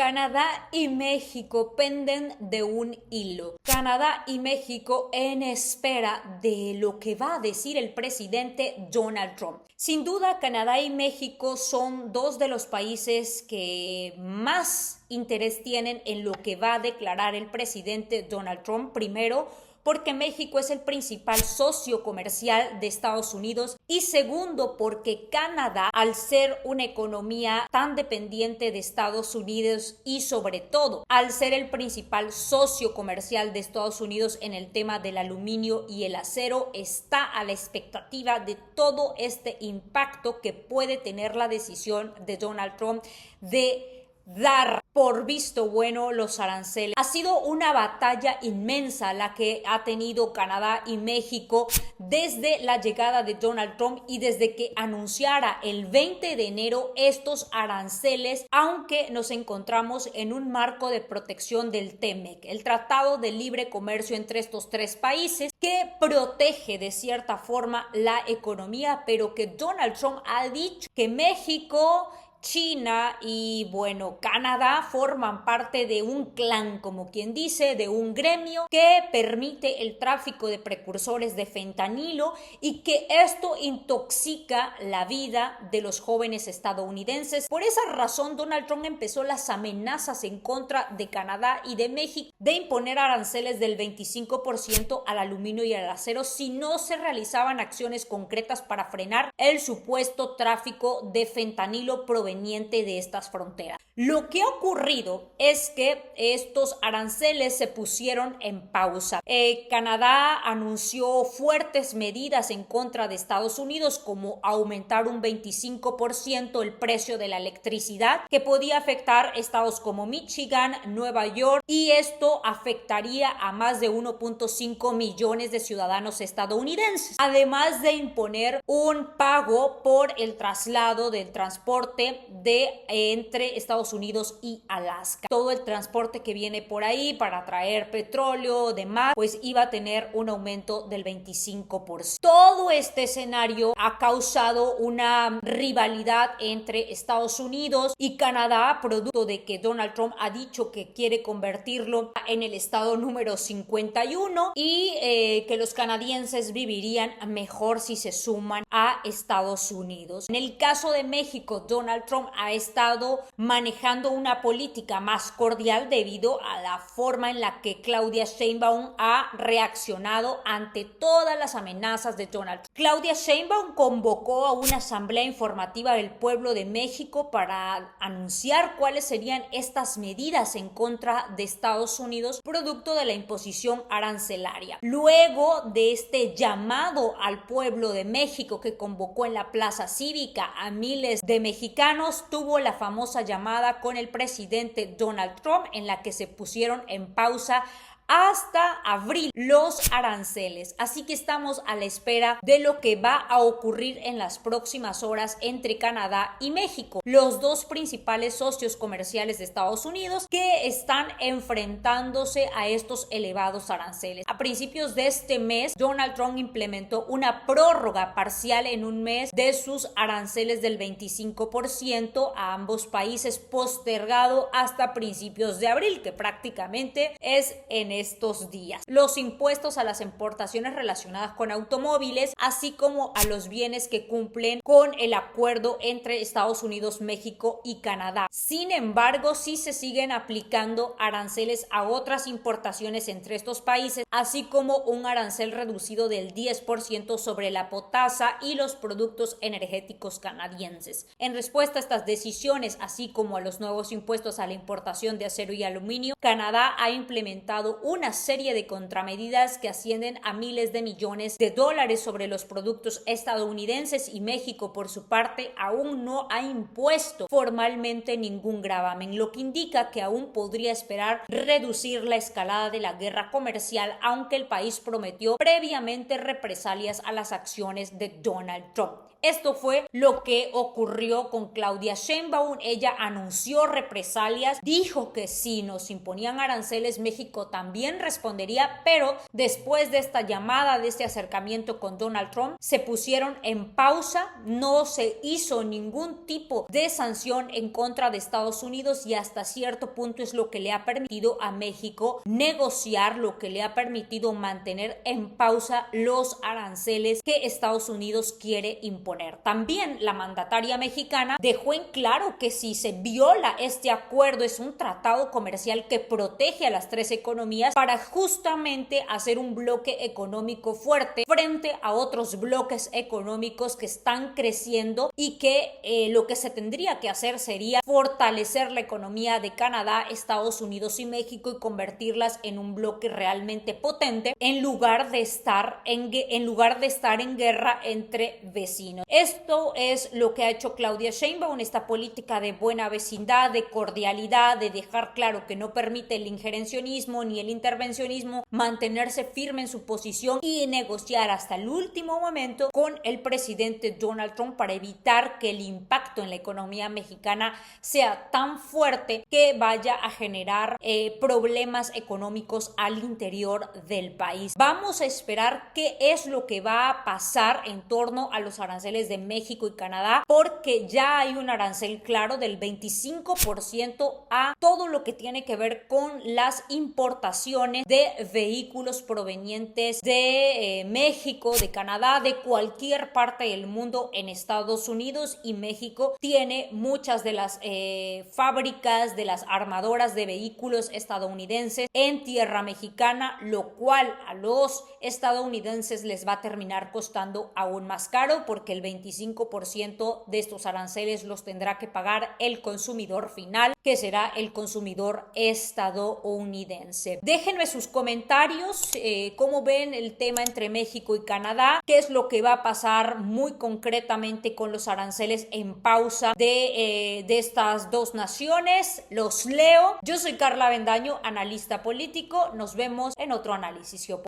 Canadá y México penden de un hilo. Canadá y México en espera de lo que va a decir el presidente Donald Trump. Sin duda, Canadá y México son dos de los países que más interés tienen en lo que va a declarar el presidente Donald Trump. Primero, porque México es el principal socio comercial de Estados Unidos, y segundo, porque Canadá, al ser una economía tan dependiente de Estados Unidos y sobre todo al ser el principal socio comercial de Estados Unidos en el tema del aluminio y el acero, está a la expectativa de todo este impacto que puede tener la decisión de Donald Trump de dar por visto bueno los aranceles. Ha sido una batalla inmensa la que ha tenido Canadá y México desde la llegada de Donald Trump y desde que anunciara el 20 de enero estos aranceles, aunque nos encontramos en un marco de protección del TEMEC, el Tratado de Libre Comercio entre estos tres países, que protege de cierta forma la economía, pero que Donald Trump ha dicho que México, China y Canadá forman parte de un clan, como quien dice, de un gremio que permite el tráfico de precursores de fentanilo y que esto intoxica la vida de los jóvenes estadounidenses. Por esa razón, Donald Trump empezó las amenazas en contra de Canadá y de México de imponer aranceles del 25% al aluminio y al acero si no se realizaban acciones concretas para frenar el supuesto tráfico de fentanilo proveniente de estas fronteras. Lo que ha ocurrido es que estos aranceles se pusieron en pausa. Canadá anunció fuertes medidas en contra de Estados Unidos, como aumentar un 25% el precio de la electricidad, que podía afectar estados como Michigan, Nueva York, y esto afectaría a más de 1.5 millones de ciudadanos estadounidenses, además de imponer un pago por el traslado del transporte entre Estados Unidos y Alaska. Todo el transporte que viene por ahí para traer petróleo, demás, pues iba a tener un aumento del 25%. Todo este escenario ha causado una rivalidad entre Estados Unidos y Canadá, producto de que Donald Trump ha dicho que quiere convertirlo en el estado número 51 y que los canadienses vivirían mejor si se suman a Estados Unidos. En el caso de México, Donald Trump ha estado manejando una política más cordial debido a la forma en la que Claudia Sheinbaum ha reaccionado ante todas las amenazas de Donald Trump. Claudia Sheinbaum convocó a una asamblea informativa del pueblo de México para anunciar cuáles serían estas medidas en contra de Estados Unidos producto de la imposición arancelaria. Luego de este llamado al pueblo de México que convocó en la Plaza Cívica a miles de mexicanos, tuvo la famosa llamada con el presidente Donald Trump en la que se pusieron en pausa hasta abril los aranceles. Así que estamos a la espera de lo que va a ocurrir en las próximas horas entre Canadá y México, los dos principales socios comerciales de Estados Unidos que están enfrentándose a estos elevados aranceles. A principios de este mes, Donald Trump implementó una prórroga parcial en un mes de sus aranceles del 25% a ambos países, postergado hasta principios de abril, que prácticamente es en estos días. Los impuestos a las importaciones relacionadas con automóviles, así como a los bienes que cumplen con el acuerdo entre Estados Unidos, México y Canadá. Sin embargo, sí se siguen aplicando aranceles a otras importaciones entre estos países, así como un arancel reducido del 10% sobre la potasa y los productos energéticos canadienses. En respuesta a estas decisiones, así como a los nuevos impuestos a la importación de acero y aluminio, Canadá ha implementado una serie de contramedidas que ascienden a miles de millones de dólares sobre los productos estadounidenses, y México, por su parte, aún no ha impuesto formalmente ningún gravamen, lo que indica que aún podría esperar reducir la escalada de la guerra comercial, aunque el país prometió previamente represalias a las acciones de Donald Trump. Esto fue lo que ocurrió con Claudia Sheinbaum. Ella anunció represalias, dijo que si nos imponían aranceles, México también respondería, pero después de esta llamada, de este acercamiento con Donald Trump, se pusieron en pausa, no se hizo ningún tipo de sanción en contra de Estados Unidos y hasta cierto punto es lo que le ha permitido a México negociar, lo que le ha permitido mantener en pausa los aranceles que Estados Unidos quiere imponer. También la mandataria mexicana dejó en claro que si se viola este acuerdo, es un tratado comercial que protege a las tres economías para justamente hacer un bloque económico fuerte frente a otros bloques económicos que están creciendo y que lo que se tendría que hacer sería fortalecer la economía de Canadá, Estados Unidos y México y convertirlas en un bloque realmente potente en lugar de estar en guerra entre vecinos. Esto es lo que ha hecho Claudia Sheinbaum, esta política de buena vecindad, de cordialidad, de dejar claro que no permite el injerencionismo ni el intervencionismo, mantenerse firme en su posición y negociar hasta el último momento con el presidente Donald Trump para evitar que el impacto en la economía mexicana sea tan fuerte que vaya a generar problemas económicos al interior del país. Vamos a esperar qué es lo que va a pasar en torno a los aranceles de México y Canadá, porque ya hay un arancel claro del 25% a todo lo que tiene que ver con las importaciones de vehículos provenientes de México, de Canadá, de cualquier parte del mundo en Estados Unidos, y México tiene muchas de las fábricas de las armadoras de vehículos estadounidenses en tierra mexicana, lo cual a los estadounidenses les va a terminar costando aún más caro porque el 25% de estos aranceles los tendrá que pagar el consumidor final, que será el consumidor estadounidense. Déjenme sus comentarios, cómo ven el tema entre México y Canadá, qué es lo que va a pasar muy concretamente con los aranceles en pausa de estas dos naciones. Los leo. Yo soy Carla Avendaño, analista político. Nos vemos en otro análisis.